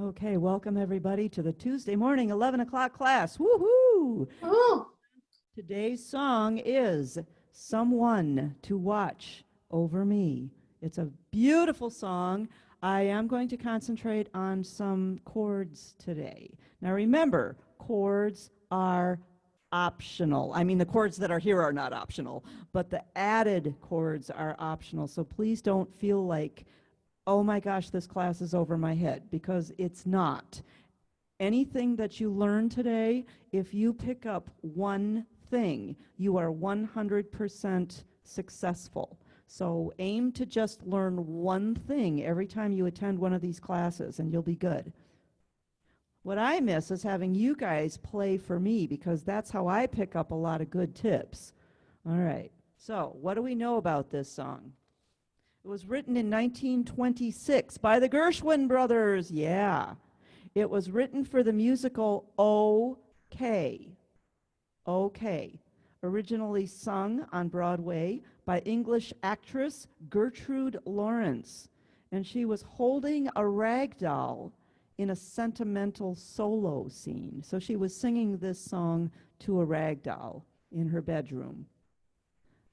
Okay, welcome everybody to the Tuesday morning 11 o'clock class. Woohoo! Oh, Today's song is Someone to Watch Over Me. It's a beautiful song. I am going to concentrate on some chords today. Now remember, chords are optional. I mean, the chords that are here are not optional, but the added chords are optional. So please don't feel like, oh my gosh, this class is over my head, because it's not. Anything that you learn today, if you pick up one thing, you are 100% successful. So aim to just learn one thing every time you attend one of these classes, and you'll be good. What I miss is having you guys play for me, because that's how I pick up a lot of good tips. All right. So what do we know about this song? It was written in 1926 by the Gershwin brothers. Yeah. It was written for the musical OK. OK. Originally sung on Broadway by English actress Gertrude Lawrence. And she was holding a rag doll in a sentimental solo scene. So she was singing this song to a rag doll in her bedroom.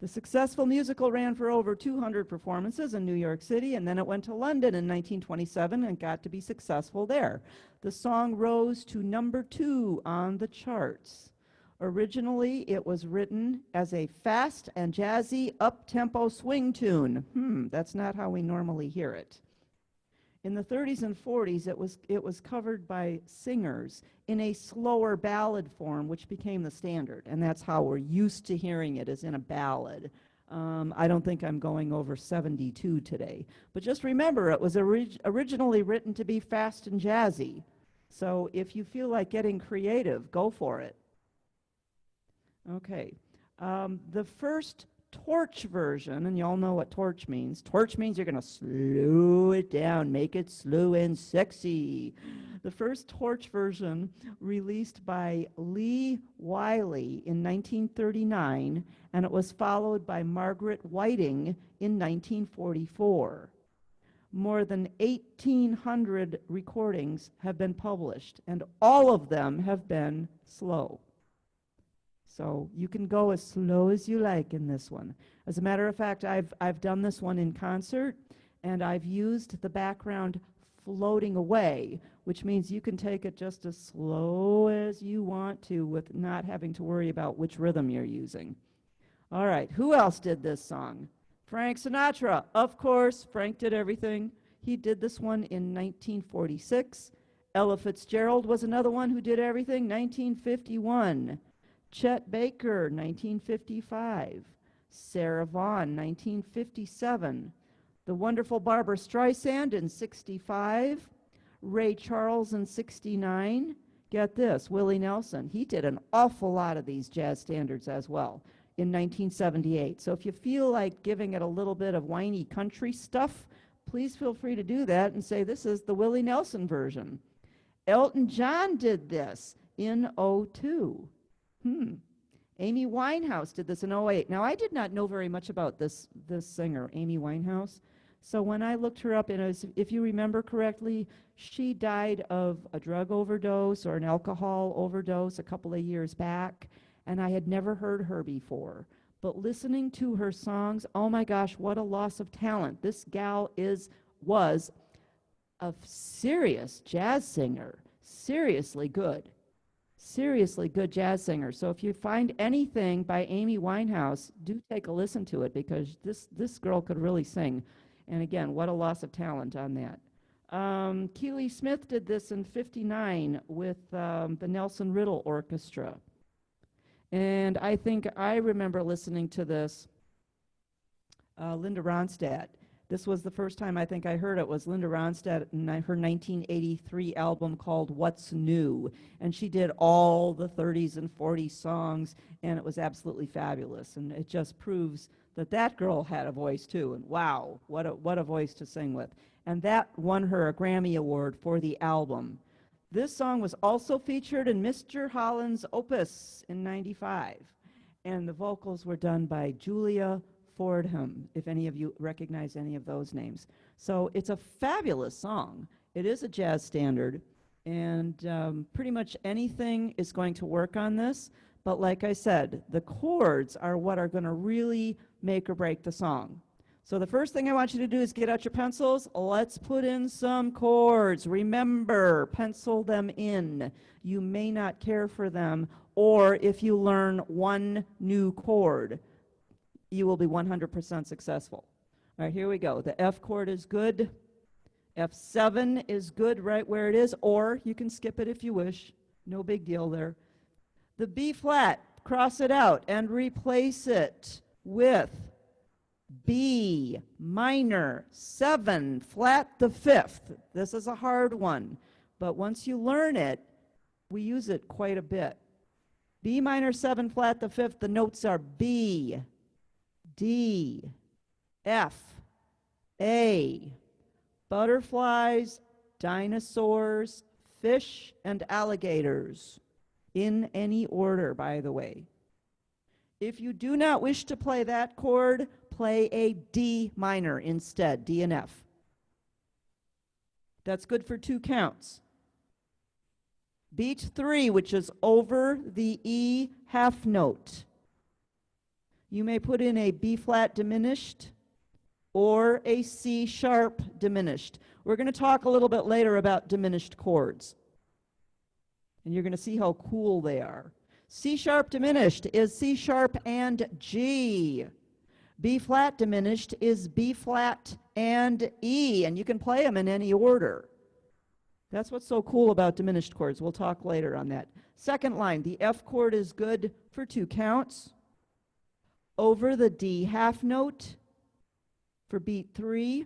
The successful musical ran for over 200 performances in New York City, and then it went to London in 1927 and got to be successful there. The song rose to #2 on the charts. Originally, it was written as a fast and jazzy up-tempo swing tune. That's not how we normally hear it. In the 30s and 40s, it was covered by singers in a slower ballad form, which became the standard, and that's how we're used to hearing it, is in a ballad. I don't think I'm going over 72 today, but just remember, it was originally written to be fast and jazzy. So if you feel like getting creative, go for it. Okay. The first torch version, and you all know what torch means. Torch means you're going to slow it down, make it slow and sexy. The first torch version, released by Lee Wiley in 1939, and it was followed by Margaret Whiting in 1944. More than 1,800 recordings have been published, and all of them have been slow. So you can go as slow as you like in this one. As a matter of fact, I've done this one in concert, and I've used the background floating away, which means you can take it just as slow as you want to with not having to worry about which rhythm you're using. All right, who else did this song? Frank Sinatra. Of course, Frank did everything. He did this one in 1946. Ella Fitzgerald was another one who did everything, 1951. Chet Baker, 1955. Sarah Vaughan, 1957. The wonderful Barbra Streisand in 65. Ray Charles in 69. Get this, Willie Nelson. He did an awful lot of these jazz standards as well in 1978. So if you feel like giving it a little bit of whiny country stuff, please feel free to do that and say this is the Willie Nelson version. Elton John did this in 02. Amy Winehouse did this in 08. Now, I did not know very much about this singer, Amy Winehouse. So when I looked her up, and if you remember correctly, she died of a drug overdose or an alcohol overdose a couple of years back, and I had never heard her before. But listening to her songs, oh my gosh, what a loss of talent. This gal was a serious jazz singer, seriously good. Seriously good jazz singer. So if you find anything by Amy Winehouse, do take a listen to it, because this girl could really sing. And again, what a loss of talent on that. Keely Smith did this in 59 with the Nelson Riddle Orchestra. And I think I remember listening to this, Linda Ronstadt. This was the first time I think I heard it, was Linda Ronstadt in her 1983 album called What's New. And she did all the 30s and 40s songs, and it was absolutely fabulous. And it just proves that that girl had a voice too. And wow, what a voice to sing with. And that won her a Grammy Award for the album. This song was also featured in Mr. Holland's Opus in 95. And the vocals were done by Julia Fordham, if any of you recognize any of those names. So it's a fabulous song. It is a jazz standard, and pretty much anything is going to work on this. But like I said, the chords are what are going to really make or break the song. So the first thing I want you to do is get out your pencils. Let's put in some chords. Remember, pencil them in. You may not care for them, or if you learn one new chord, you will be 100% successful. All right, here we go. The F chord is good. F7 is good right where it is, or you can skip it if you wish. No big deal there. The B flat, cross it out and replace it with B minor 7 flat the 5th. This is a hard one, but once you learn it, we use it quite a bit. B minor 7 flat the 5th, the notes are B, D, F, A, butterflies, dinosaurs, fish, and alligators, in any order, by the way. If you do not wish to play that chord, play a D minor instead, D and F. That's good for 2 counts. Beat 3, which is over the E half note. You may put in a B flat diminished or a C sharp diminished. We're going to talk a little bit later about diminished chords, and you're going to see how cool they are. C sharp diminished is C sharp and G. B flat diminished is B flat and E, and you can play them in any order. That's what's so cool about diminished chords. We'll talk later on that. Second line, the F chord is good for 2 counts. Over the D half note for beat 3,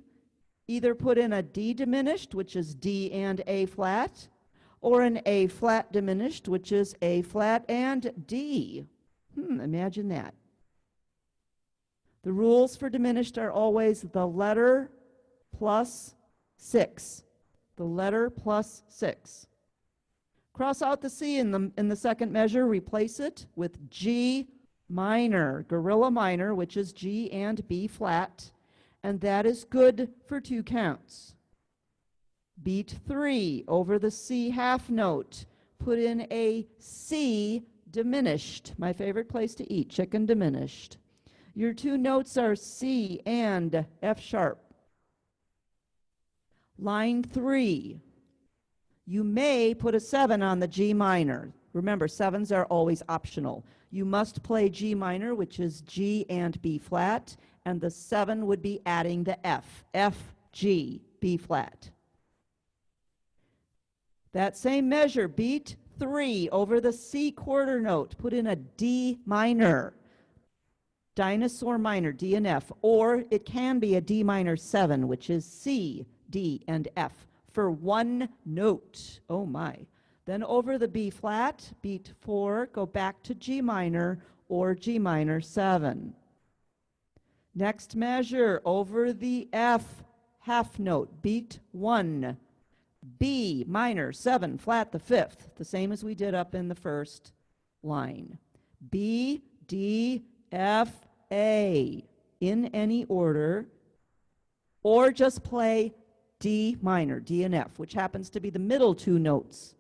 either put in a D diminished, which is D and A flat, or an A flat diminished, which is A flat and D. Imagine that. The rules for diminished are always the letter plus 6. The letter plus 6. Cross out the C in the second measure, replace it with G minor, gorilla minor, which is G and B flat, and that is good for 2 counts. Beat 3, over the C half note, put in a C diminished, my favorite place to eat, chicken diminished. Your 2 notes are C and F sharp. Line 3, you may put a 7 on the G minor. Remember, 7s are always optional. You must play G minor, which is G and B flat, and the 7 would be adding the F, F, G, B flat. That same measure, beat 3, over the C quarter note, put in a D minor, dinosaur minor, D and F, or it can be a D minor 7, which is C, D, and F, for 1 note. Oh my. Then over the B flat, beat 4, go back to G minor or G minor 7. Next measure, over the F half note, beat 1, B minor 7 flat the 5th, the same as we did up in the first line. B, D, F, A, in any order, or just play D minor, D and F, which happens to be the middle 2 notes.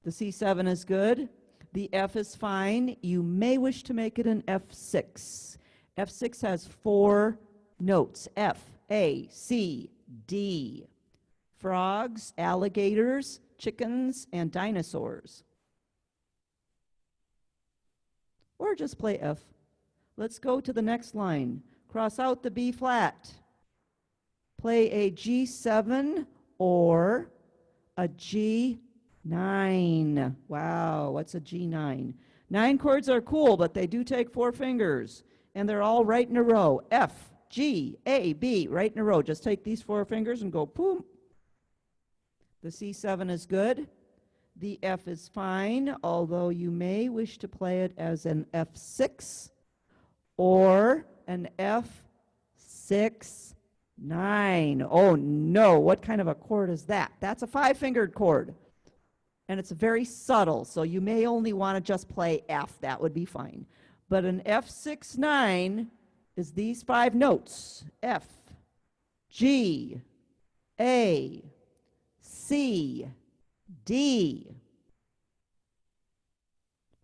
The C7 is good. The F is fine. You may wish to make it an F6. F6 has 4 notes, F, A, C, D. Frogs, alligators, chickens, and dinosaurs. Or just play F. Let's go to the next line. Cross out the B flat. Play a G7 or a G9. Wow, what's a G9? 9 chords are cool, but they do take 4 fingers, and they're all right in a row. F, G, A, B, right in a row. Just take these 4 fingers and go boom. The C7 is good. The F is fine, although you may wish to play it as an F6 or an F6, 9. Oh no, what kind of a chord is that? That's a 5-fingered chord, and it's very subtle, so you may only want to just play F. That would be fine. But an F6, 9 is these 5 notes, F, G, A, C, D.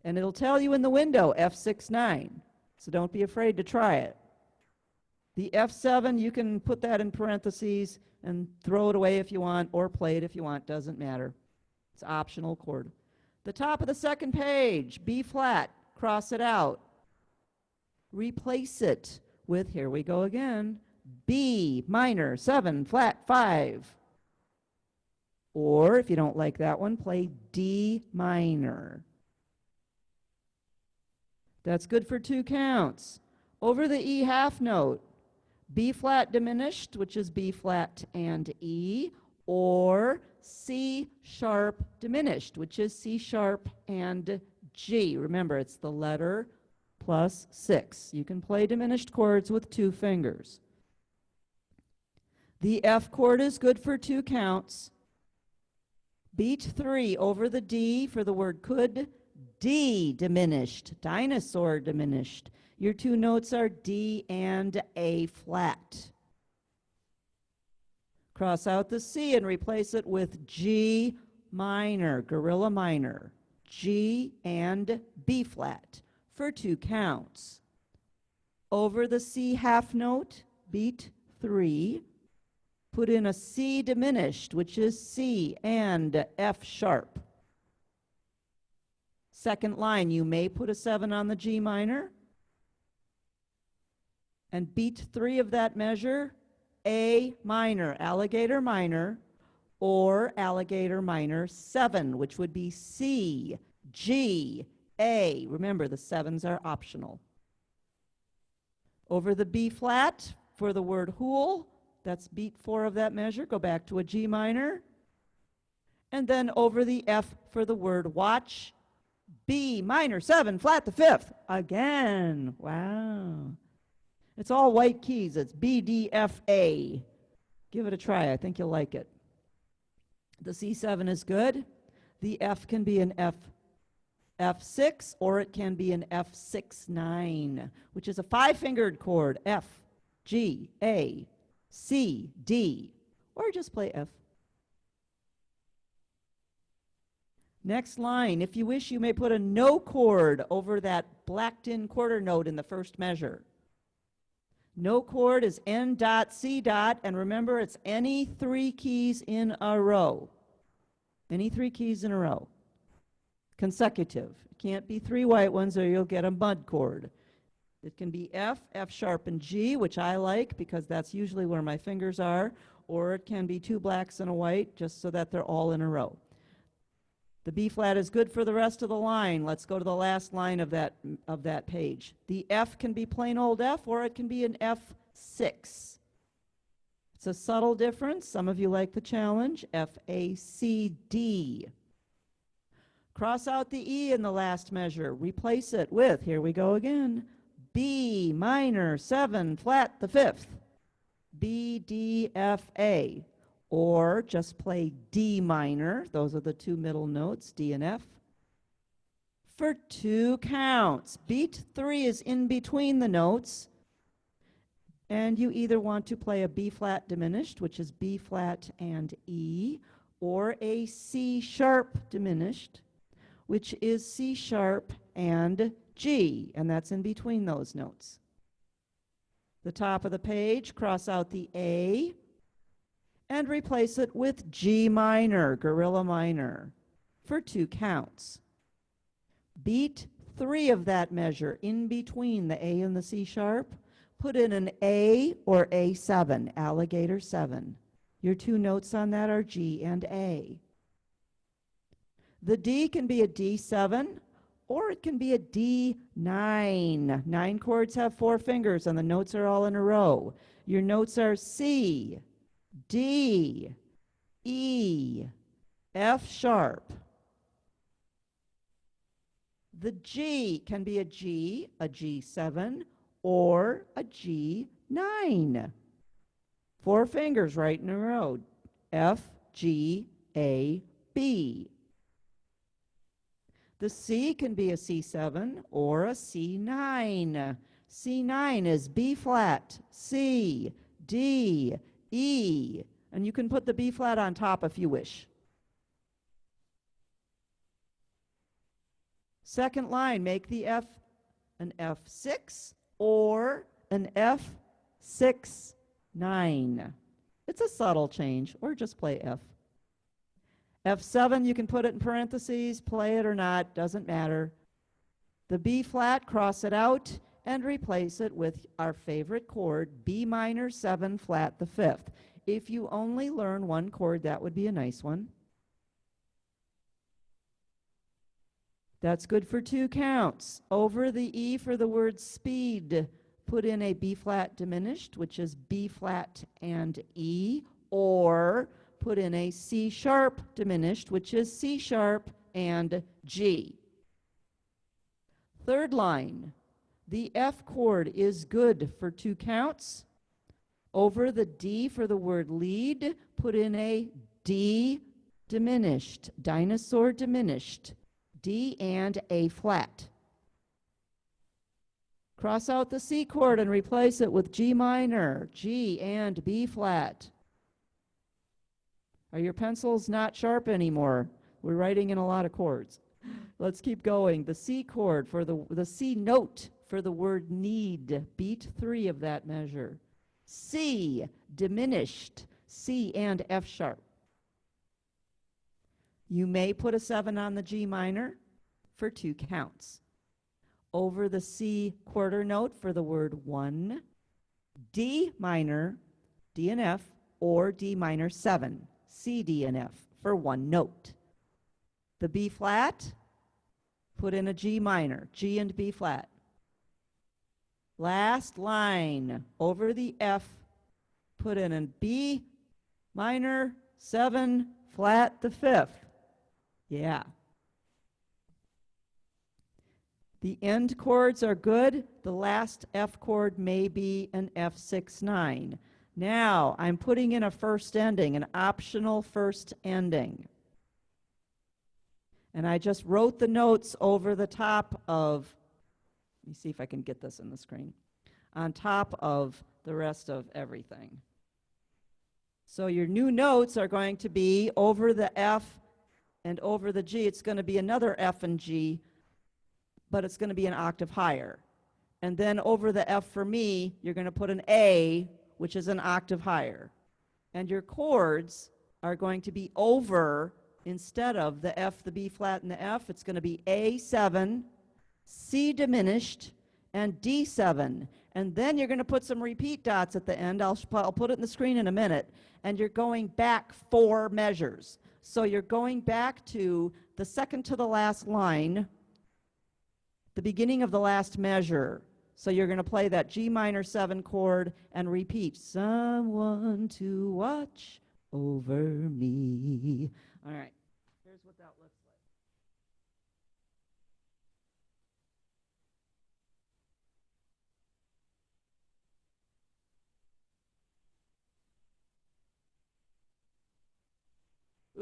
And it'll tell you in the window F6-9, so don't be afraid to try it. The F7, you can put that in parentheses and throw it away if you want, or play it if you want, doesn't matter. It's an optional chord. The top of the second page, B flat, cross it out. Replace it with, here we go again, B minor 7 flat 5. Or if you don't like that one, play D minor. That's good for 2 counts. Over the E half note, B flat diminished, which is B flat and E, or C sharp diminished, which is C sharp and G. Remember, it's the letter plus 6. You can play diminished chords with 2 fingers. The F chord is good for 2 counts. Beat 3 over the D for the word could. D diminished, dinosaur diminished. Your 2 notes are D and A flat. Cross out the C and replace it with G minor, gorilla minor. G and B flat for 2 counts. Over the C half note, beat 3. Put in a C diminished, which is C and F sharp. Second line, you may put a 7 on the G minor. And beat 3 of that measure, A minor, alligator minor, or alligator minor 7, which would be C, G, A. Remember, the 7s are optional. Over the B flat for the word hool, that's beat 4 of that measure, go back to a G minor. And then over the F for the word watch, B minor 7 flat the 5th. Again, wow. It's all white keys. It's B, D, F, A. Give it a try. I think you'll like it. The C7 is good. The F can be an F6, or it can be an F6-9, which is a 5-fingered chord. F, G, A, C, D, or just play F. Next line, if you wish, you may put a no chord over that blacked-in quarter note in the first measure. No chord is N dot, C dot, and remember, it's any 3 keys in a row. Any 3 keys in a row. Consecutive. It can't be 3 white ones or you'll get a mud chord. It can be F, F sharp, and G, which I like because that's usually where my fingers are, or it can be 2 blacks and a white, just so that they're all in a row. The B flat is good for the rest of the line. Let's go to the last line of that page. The F can be plain old F, or it can be an F6. It's a subtle difference. Some of you like the challenge. F, A, C, D. Cross out the E in the last measure. Replace it with, here we go again, B minor 7 flat the 5th. B, D, F, A. Or just play D minor. Those are the 2 middle notes, D and F, for 2 counts. Beat 3 is in between the notes. And you either want to play a B flat diminished, which is B flat and E, or a C sharp diminished, which is C sharp and G, and that's in between those notes. The top of the page, cross out the A, and replace it with G minor, gorilla minor, for 2 counts. Beat 3 of that measure in between the A and the C sharp. Put in an A or A7, alligator 7. Your 2 notes on that are G and A. The D can be a D7, or it can be a D9. 9 chords have 4 fingers, and the notes are all in a row. Your notes are C, D, E, F sharp. The G can be a G7, or a G9. 4 fingers right in a row. F, G, A, B. The C can be a C7 or a C9. C9 is B flat, C, D, E, And you can put the B flat on top if you wish. Second line, make the F an F6 or an F6, 9. It's a subtle change, or just play F. F7, you can put it in parentheses, play it or not, doesn't matter. The B flat, cross it out, and replace it with our favorite chord, B minor 7 flat the 5th. If you only learn one chord, that would be a nice one. That's good for 2 counts. Over the E for the word speed, put in a B flat diminished, which is B flat and E, or put in a C sharp diminished, which is C sharp and G. Third line, the F chord is good for 2 counts. Over the D for the word lead, put in a D diminished, dinosaur diminished, D and A flat. Cross out the C chord and replace it with G minor, G and B flat. Are your pencils not sharp anymore? We're writing in a lot of chords. Let's keep going. The C chord for the C note for the word need, beat 3 of that measure. C diminished, C and F sharp. You may put a 7 on the G minor for 2 counts. Over the C quarter note for the word 1, D minor, D and F, or D minor 7, C, D, and F for 1 note. The B flat, put in a G minor, G and B flat. Last line, over the F, put in a B minor 7 flat the 5th. Yeah. The end chords are good. The last F chord may be an F6, 9. Now, I'm putting in a first ending, an optional first ending. And I just wrote the notes over the top of, let me see if I can get this in the screen, on top of the rest of everything. So your new notes are going to be over the F and over the G. It's going to be another F and G, but it's going to be an octave higher. And then over the F for me, you're going to put an A, which is an octave higher. And your chords are going to be over, instead of the F, the B flat, and the F, it's going to be A7, C diminished, and D7. And then you're going to put some repeat dots at the end. I'll put it in the screen in a minute. And you're going back 4 measures. So you're going back to the second to the last line, the beginning of the last measure. So you're going to play that G minor 7 chord and repeat, someone to watch over me. All right, here's what that looks like.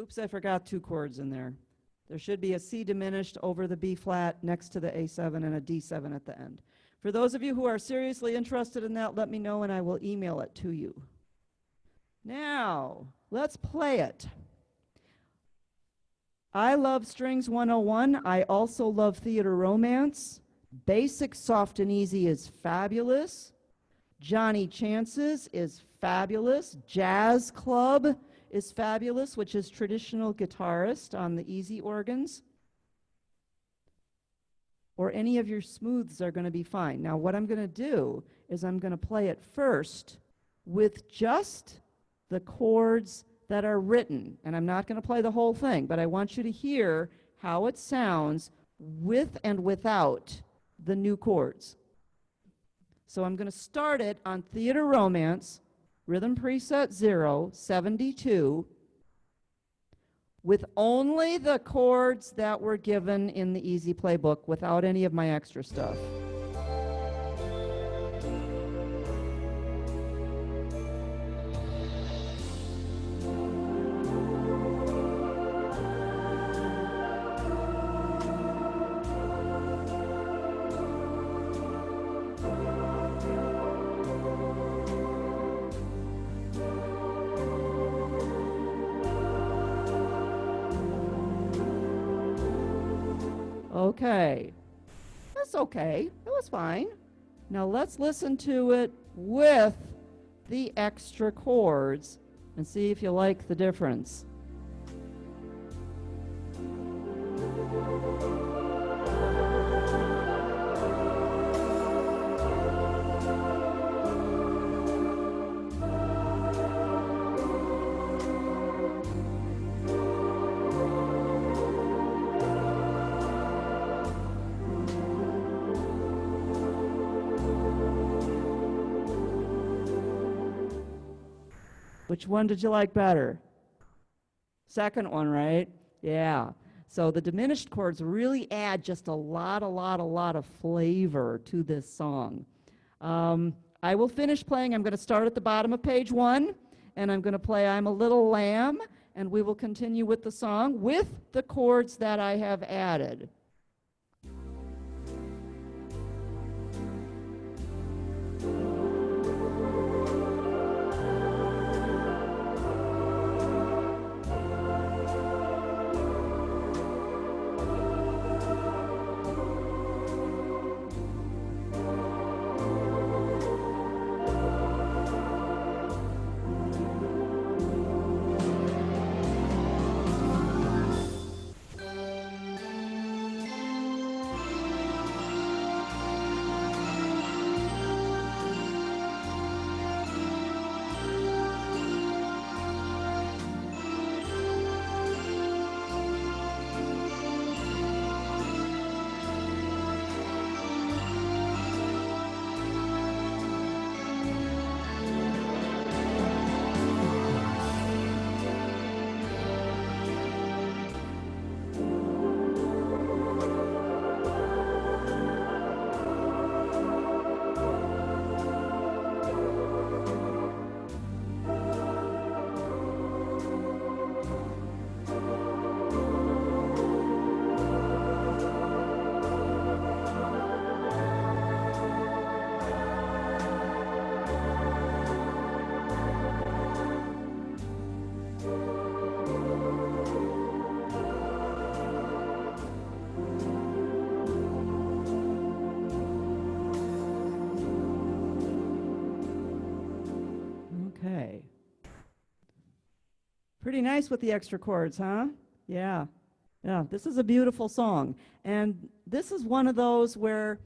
Oops, I forgot 2 chords in there. There should be a C diminished over the B flat next to the A7 and a D7 at the end. For those of you who are seriously interested in that, let me know and I will email it to you. Now, let's play it. I love Strings 101. I also love Theater Romance. Basic Soft and Easy is fabulous. Johnny Chances is fabulous. Jazz Club is fabulous, which is traditional guitarist on the easy organs. Or any of your smooths are going to be fine. Now what I'm going to do is I'm going to play it first with just the chords that are written. And I'm not going to play the whole thing, but I want you to hear how it sounds with and without the new chords. So I'm going to start it on Theater Romance, Rhythm Preset 0, 72, with only the chords that were given in the easy playbook, without any of my extra stuff. Okay. That's okay. It was fine. Now let's listen to it with the extra chords and see if you like the difference. Which one did you like better? Second one, right? Yeah. So the diminished chords really add just a lot of flavor to this song. I will finish playing. I'm going to start at the bottom of page 1, and I'm going to play I'm a Little Lamb, and we will continue with the song with the chords that I have added. Okay. Pretty nice with the extra chords, huh? Yeah. Yeah, this is a beautiful song. And this is one of those where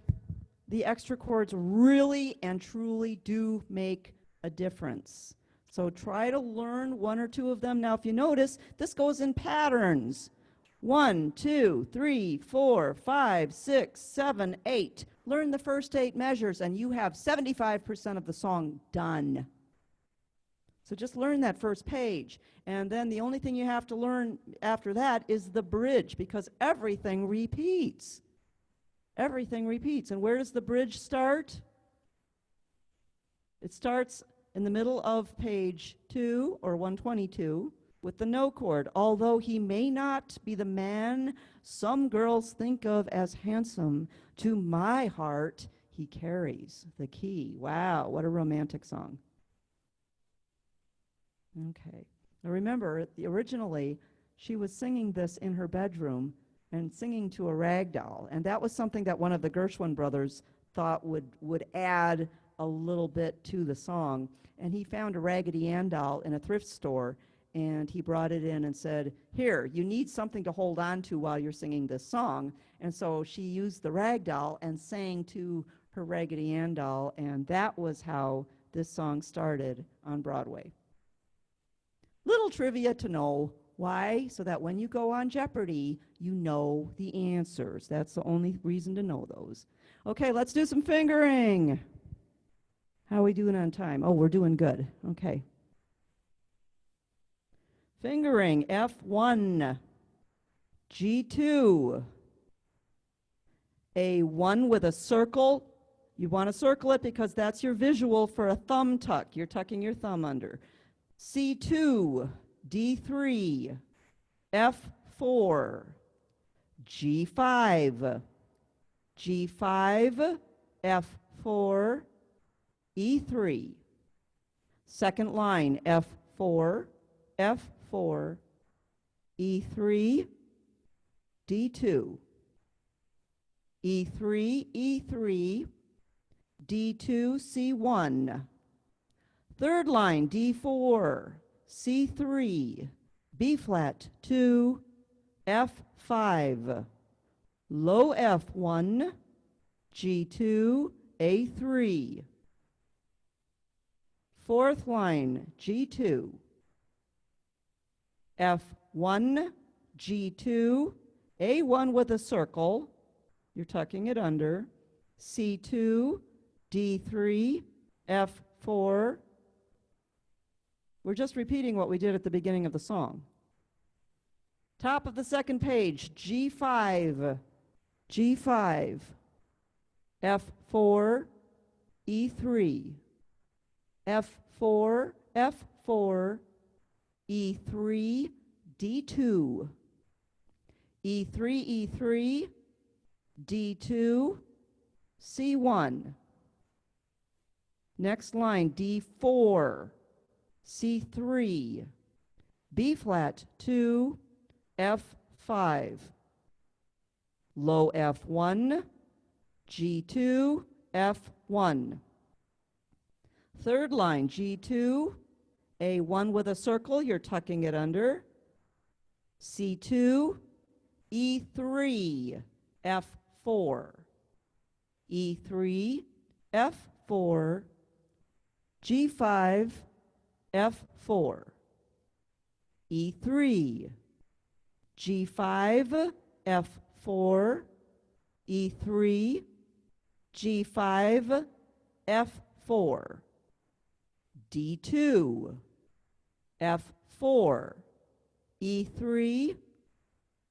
the extra chords really and truly do make a difference. So try to learn one or two of them. Now, if you notice, this goes in patterns. 1, 2, 3, 4, 5, 6, 7, 8. Learn the first 8 measures, and you have 75% of the song done. So just learn that first page. And then the only thing you have to learn after that is the bridge, because everything repeats. Everything repeats. And where does the bridge start? It starts in the middle of page 2 or 122 with the no chord. Although he may not be the man some girls think of as handsome, to my heart he carries the key. Wow, what a romantic song. Okay. Now remember, originally she was singing this in her bedroom and singing to a rag doll, and that was something that one of the Gershwin brothers thought would add a little bit to the song. And he found a Raggedy Ann doll in a thrift store, and he brought it in and said, "Here, you need something to hold on to while you're singing this song." And so she used the rag doll and sang to her Raggedy Ann doll, and that was how this song started on Broadway. Little trivia to know. Why? So that when you go on Jeopardy, you know the answers. That's the only reason to know those. Okay, let's do some fingering. How are we doing on time? Oh, we're doing good. Okay. Fingering, F1, G2, A1 with a circle. You want to circle it because that's your visual for a thumb tuck. You're tucking your thumb under. C2, D3, F4, G5, G5, F4, E3. Second line, F4, F4, E3, D2, E3, E3, D2, C1. Third line, D4, C3, B flat 2, F5, low F1, G2, A3. Fourth line, G2, F1, G2, A1 with a circle, you're tucking it under, C2, D3, F4. We're just repeating what we did at the beginning of the song. Top of the second page, G5, G5, F4, E3, F4, F4, E3, D2, E3, E3, D2, C1. Next line, D4, C3, B flat 2, F5, low F1, G2, F1. Third line, G2, A1 with a circle, you're tucking it under, C2, E3, F4, E3, F4, G5, F4, E3, G5, F4, E3, G5, F4, D2, F4, E3,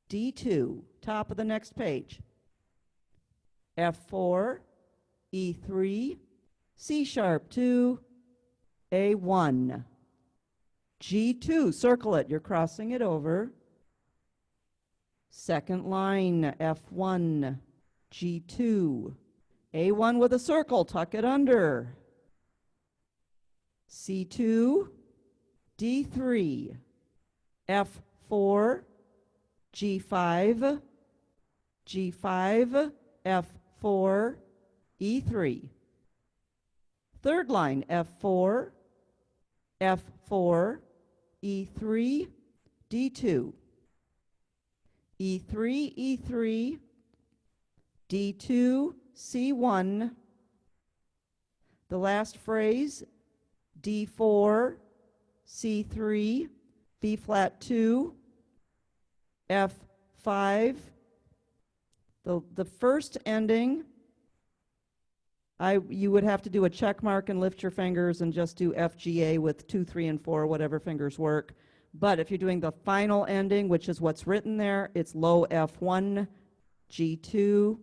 D2. Top of the next page. F4, E3, C sharp 2, A1. G2, circle it, you're crossing it over. Second line, F1, G2, A1 with a circle, tuck it under. C2, D3, F4, G5, G5, F4, E3. Third line, F4, F4, E3, D2. E3, E3, D2, C1. The last phrase, D4, C3, B flat 2, F5. The first ending, you would have to do a check mark and lift your fingers and just do F, G, A with 2, 3, and 4, whatever fingers work. But if you're doing the final ending, which is what's written there, it's low F1, G2,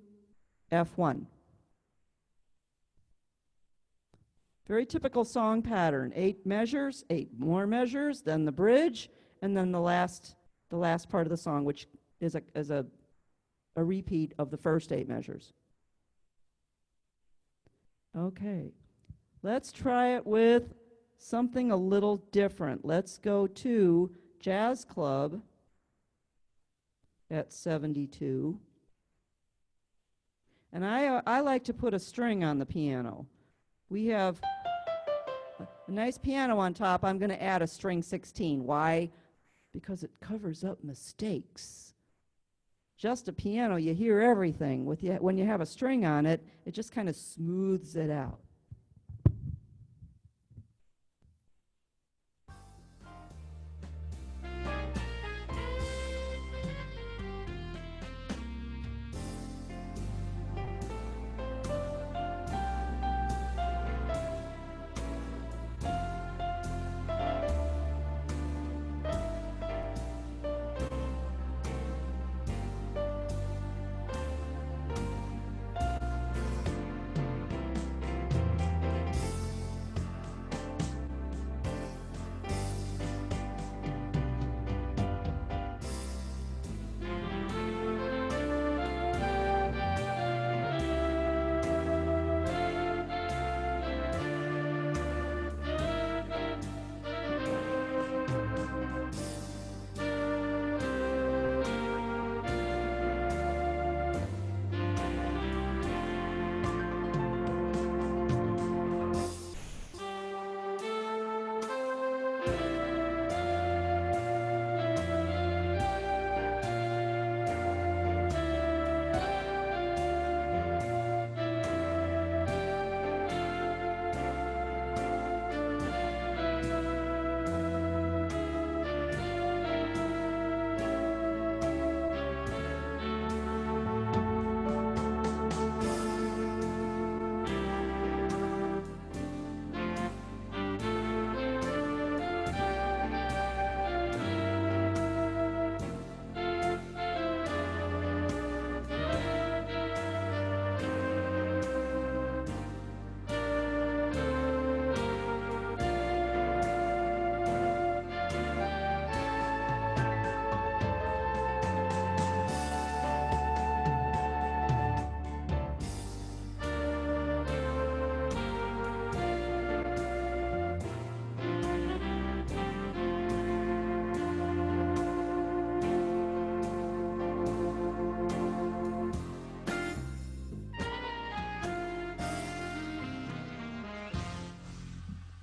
F1. Very typical song pattern. 8 measures, 8 more measures, then the bridge, and then the last part of the song, which is a repeat of the first 8 measures. Okay, let's try it with something a little different. Let's go to Jazz Club at 72. And I like to put a string on the piano. We have a nice piano on top. I'm going to add a string 16. Why? Because it covers up mistakes. Just a piano, you hear everything. When you have a string on it, it just kind of smooths it out.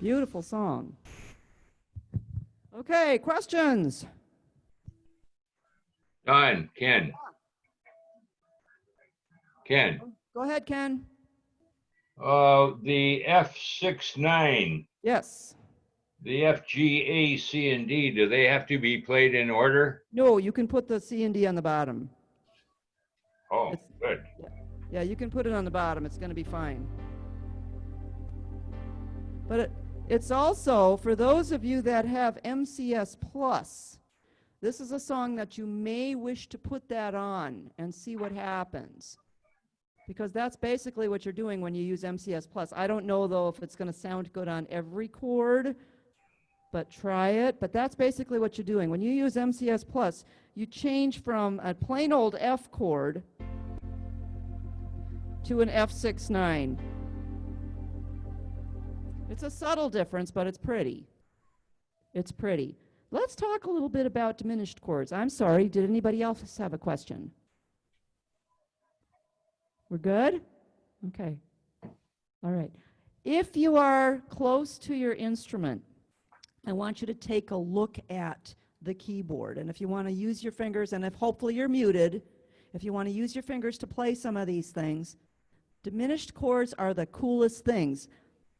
Beautiful song. Okay, questions? Don, Ken. Ken. Go ahead, Ken. The F69, Yes. the F, G, A, C, and D, do they have to be played in order? No, you can put the C and D on the bottom. Oh, good. Yeah, you can put it on the bottom. It's going to be fine. But it's also, for those of you that have MCS Plus, this is a song that you may wish to put that on and see what happens. Because that's basically what you're doing when you use MCS Plus. I don't know, though, if it's going to sound good on every chord, but try it. But that's basically what you're doing. When you use MCS Plus, you change from a plain old F chord to an F6-9. It's a subtle difference, but it's pretty. It's pretty. Let's talk a little bit about diminished chords. I'm sorry, did anybody else have a question? We're good? Okay. All right. If you are close to your instrument, I want you to take a look at the keyboard. And if you want to use your fingers, and if hopefully you're muted, if you want to use your fingers to play some of these things, diminished chords are the coolest things.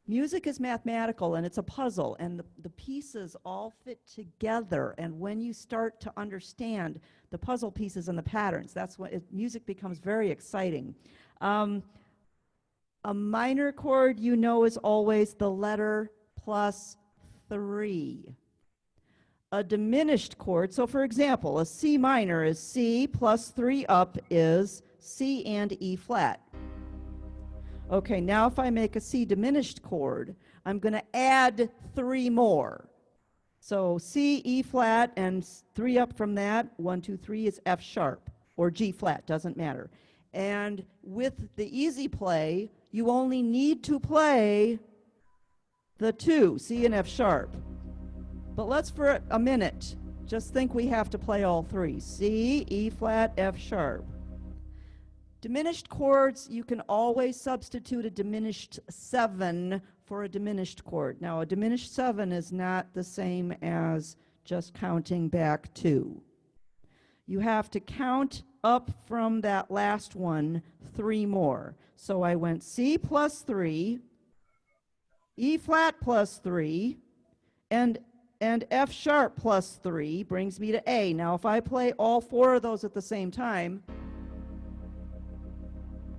Music is mathematical, and it's a puzzle, and the pieces all fit together. And when you start to understand the puzzle pieces and the patterns, that's when music becomes very exciting. A minor chord, you know, is always the letter plus 3. A diminished chord, so for example, a C minor is C plus 3 up is C and E flat. Okay, now if I make a C diminished chord, I'm going to add 3 more. So C, E flat, and 3 up from that, 1, 2, 3 is F sharp, or G flat, doesn't matter. And with the easy play, you only need to play the 2, C and F sharp. But let's for a minute just think we have to play all 3. C, E flat, F sharp. Diminished chords, you can always substitute a diminished 7 for a diminished chord. Now, a diminished 7 is not the same as just counting back 2. You have to count up from that last one 3 more. So I went C plus 3, E flat plus 3, and F sharp plus 3 brings me to A. Now, if I play all 4 of those at the same time,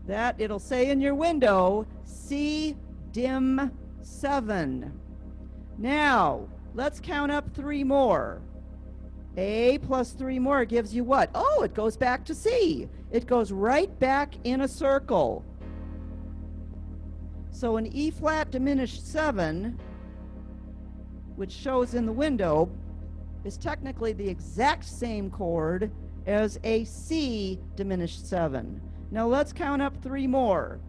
that it'll say in your window C dim 7. Now let's count up 3 more. A plus 3 more gives you what? Oh, it goes back to C. It goes right back in a circle. So an E flat diminished 7, which shows in the window, is technically the exact same chord as a C diminished 7. Now let's count up 3 more.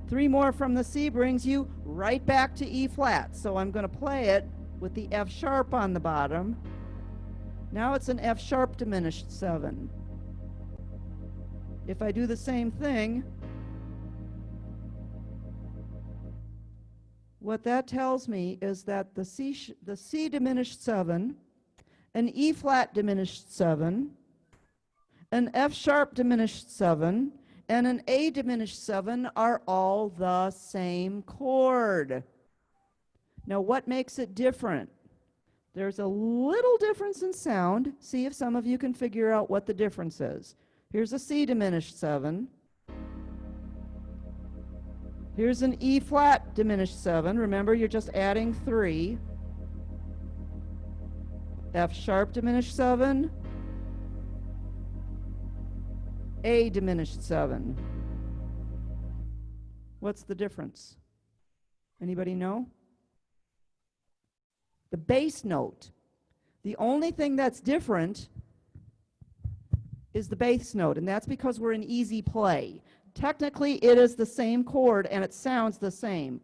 3 more from the C brings you right back to E flat. So I'm going to play it with the F sharp on the bottom. Now it's an F sharp diminished 7. If I do the same thing, what that tells me is that the C diminished 7, an E flat diminished 7, an F sharp diminished 7, and an A diminished 7 are all the same chord. Now, what makes it different? There's a little difference in sound. See if some of you can figure out what the difference is. Here's a C diminished 7. Here's an E flat diminished 7. Remember, you're just adding 3. F sharp diminished 7. A diminished 7. What's the difference? Anybody know? The bass note. The only thing that's different is the bass note, and that's because we're in easy play. Technically, it is the same chord, and it sounds the same.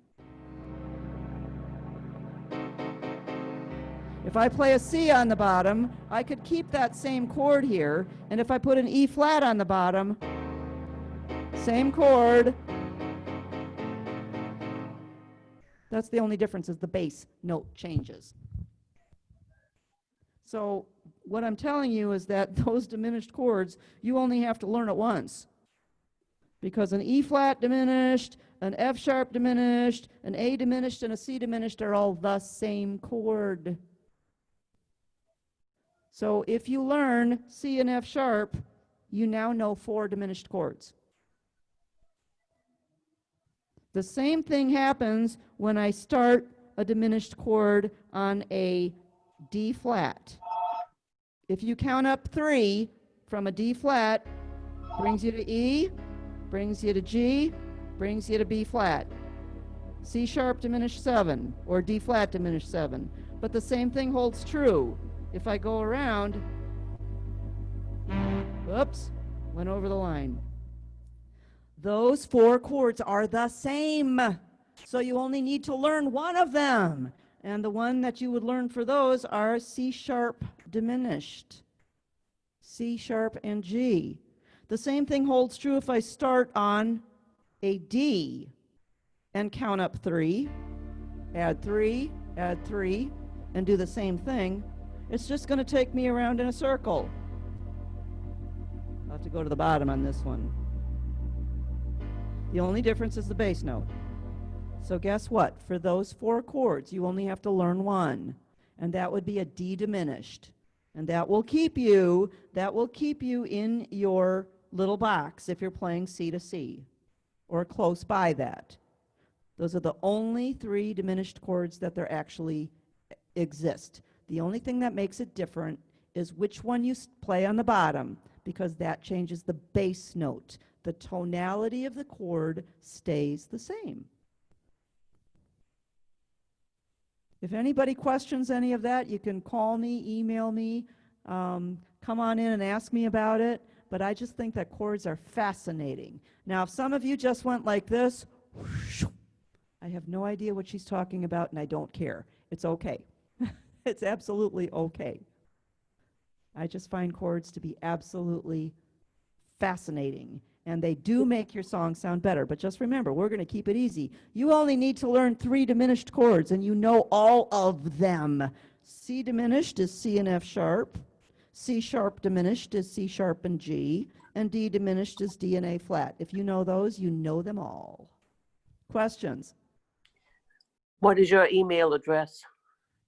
If I play a C on the bottom, I could keep that same chord here, and if I put an E flat on the bottom, same chord. That's the only difference, is the bass note changes. So what I'm telling you is that those diminished chords, you only have to learn it once. Because an E flat diminished, an F sharp diminished, an A diminished, and a C diminished are all the same chord. So if you learn C and F sharp, you now know 4 diminished chords. The same thing happens when I start a diminished chord on a D flat. If you count up 3 from a D flat, brings you to E, brings you to G, brings you to B flat. C sharp diminished 7, or D flat diminished 7. But the same thing holds true. If I go around, oops, went over the line. Those 4 chords are the same. So you only need to learn one of them. And the one that you would learn for those are C sharp diminished, C sharp and G. The same thing holds true if I start on a D and count up 3, add 3, and do the same thing. It's just going to take me around in a circle. I'll have to go to the bottom on this one. The only difference is the bass note. So guess what? For those 4 chords, you only have to learn one, and that would be a D diminished. And that will keep you in your little box if you're playing C to C, or close by that. Those are the only 3 diminished chords that there actually exist. The only thing that makes it different is which one you play on the bottom, because that changes the bass note. The tonality of the chord stays the same. If anybody questions any of that, you can call me, email me, come on in and ask me about it. But I just think that chords are fascinating. Now, if some of you just went like this, I have no idea what she's talking about, and I don't care. It's okay. It's absolutely okay. I just find chords to be absolutely fascinating. And they do make your song sound better. But just remember, we're going to keep it easy. You only need to learn 3 diminished chords, and you know all of them. C diminished is C and F sharp. C sharp diminished is C sharp and G. And D diminished is D and A flat. If you know those, you know them all. Questions? What is your email address?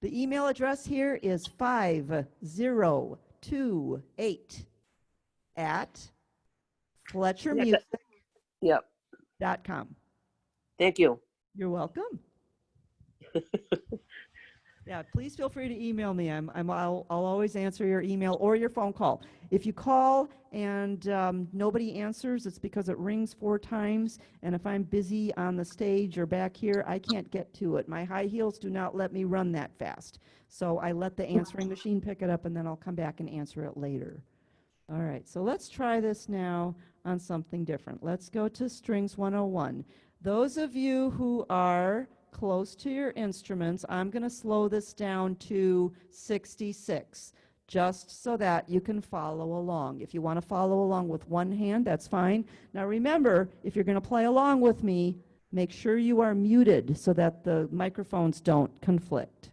The email address here is 5028 at FletcherMusic.com. Yep. Thank you. You're welcome. Yeah, please feel free to email me. I'll always answer your email or your phone call. If you call and nobody answers, it's because it rings 4 times. And if I'm busy on the stage or back here, I can't get to it. My high heels do not let me run that fast. So I let the answering machine pick it up, and then I'll come back and answer it later. All right, so let's try this now on something different. Let's go to Strings 101. Those of you who are close to your instruments, I'm going to slow this down to 66, just so that you can follow along. If you want to follow along with one hand, that's fine. Now remember, if you're going to play along with me, make sure you are muted so that the microphones don't conflict.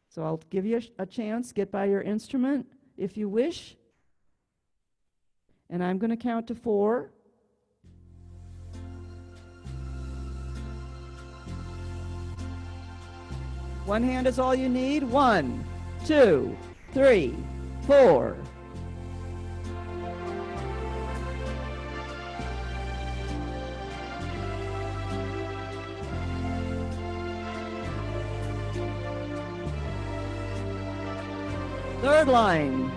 So I'll give you a chance, get by your instrument if you wish. And I'm going to count to 4. One hand is all you need. 1, 2, 3, 4. Third line.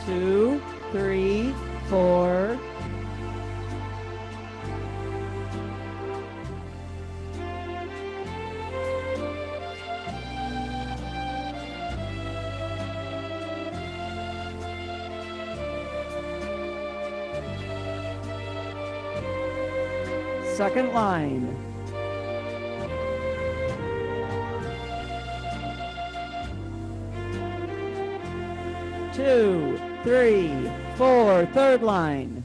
2, 3, 4. Second line. 2, 3, 4, third line.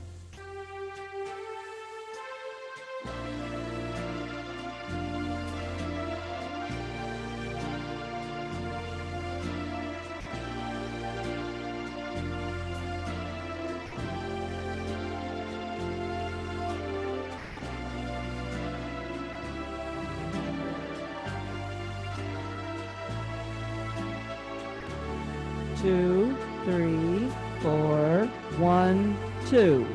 Two, 3, 4, 1, 2.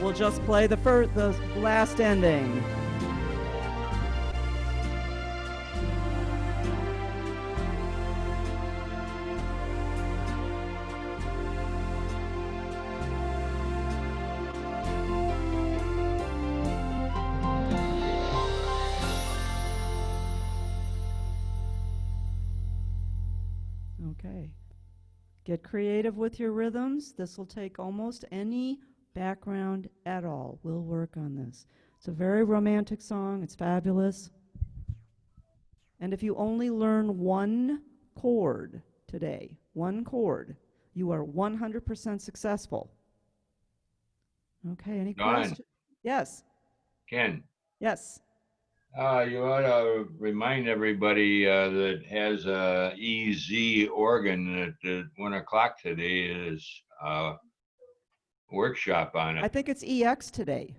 We'll just play the last ending. Okay. Get creative with your rhythms. This will take almost any background at all. We'll work on this. It's a very romantic song. It's fabulous. And if you only learn one chord today, one chord, you are 100% successful. Okay, any Dawn. questions? Yes. Ken, Yes. you ought to remind everybody that has a EZ organ that at 1 o'clock today is workshop on I it. think it's EX today.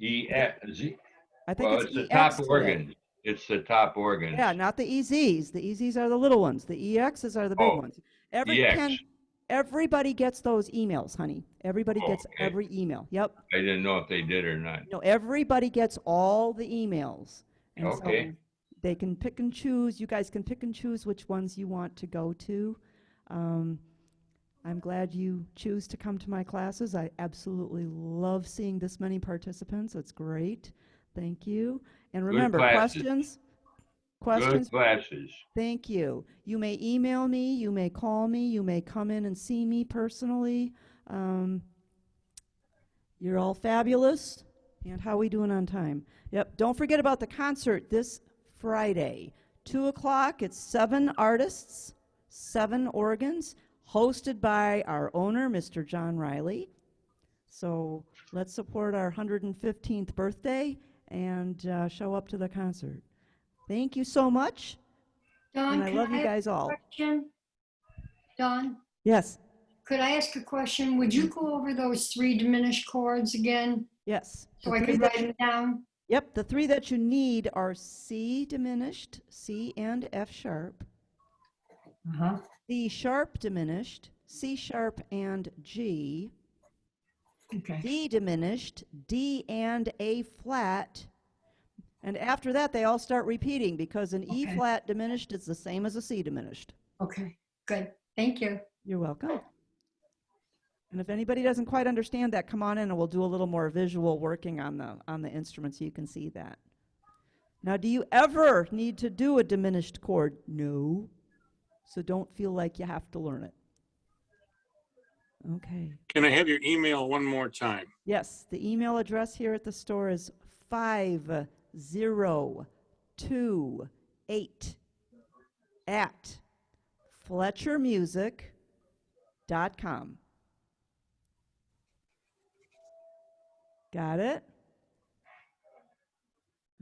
EZ. I think Well, it's it's the EX top today. organ. It's the top organs. Yeah, not the EZs. The EZs are the little ones. The EXs are the big Oh, ones. EX. Everybody gets those emails, honey. Everybody gets Okay. every email. Yep. I didn't know if they did or not. No, everybody gets all the emails. And Okay. so they can pick and choose. You guys can pick and choose which ones you want to go to. I'm glad you choose to come to my classes. I absolutely love seeing this many participants. It's great. Thank you. And remember, classes. questions, Good classes. thank you. You may email me, you may call me, you may come in and see me personally. You're all fabulous. And how are we doing on time? Yep, don't forget about the concert this Friday. 2 o'clock, it's 7 artists, 7 organs, hosted by our owner, Mr. John Riley. So let's support our 115th birthday and show up to the concert. Thank you so much. Dawn, And I can love you have guys a all. question? Dawn, Yes, could I ask a question? Would you go over those 3 diminished chords again yes. so The I three could that write them down? Yep, the 3 that you need are C diminished, C and F sharp, Uh-huh. C sharp diminished, C sharp and G, Okay. D diminished, D and A flat, and after that they all start repeating because an E Okay. flat diminished is the same as a C diminished. Okay, good. Thank you. You're welcome. And if anybody doesn't quite understand that, come on in and we'll do a little more visual working on the instrument so you can see that. Now, do you ever need to do a diminished chord? No. So don't feel like you have to learn it. Okay. Can I have your email one more time? Yes, the email address here at the store is 5028@FletcherMusic.com. Got it?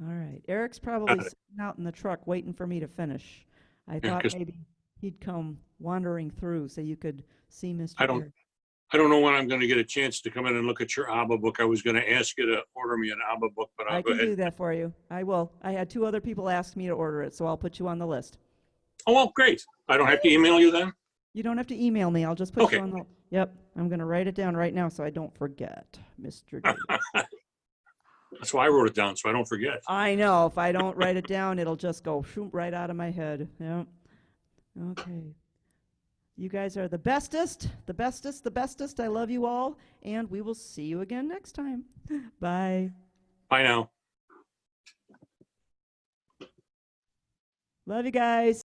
All right. Eric's probably Got it. sitting out in the truck waiting for me to finish. I Yeah, thought 'cause maybe he'd come wandering through so you could see Mr. I don't- Eric. I don't know when I'm going to get a chance to come in and look at your ABBA book. I was going to ask you to order me an ABBA book, but I'll I go can do ahead. that for you. I will. I had 2 other people ask me to order it, so I'll put you on the list. Oh, well, great. I don't have to email you then? You don't have to email me. I'll just put Okay. you on the. Yep. I'm going to write it down right now so I don't forget, Mr. David. That's why I wrote it down, so I don't forget. I know. If I don't write it down, it'll just go shoot right out of my head. Yep. Okay. You guys are the bestest, the bestest, the bestest. I love you all, and we will see you again next time. Bye. Bye now. Love you guys.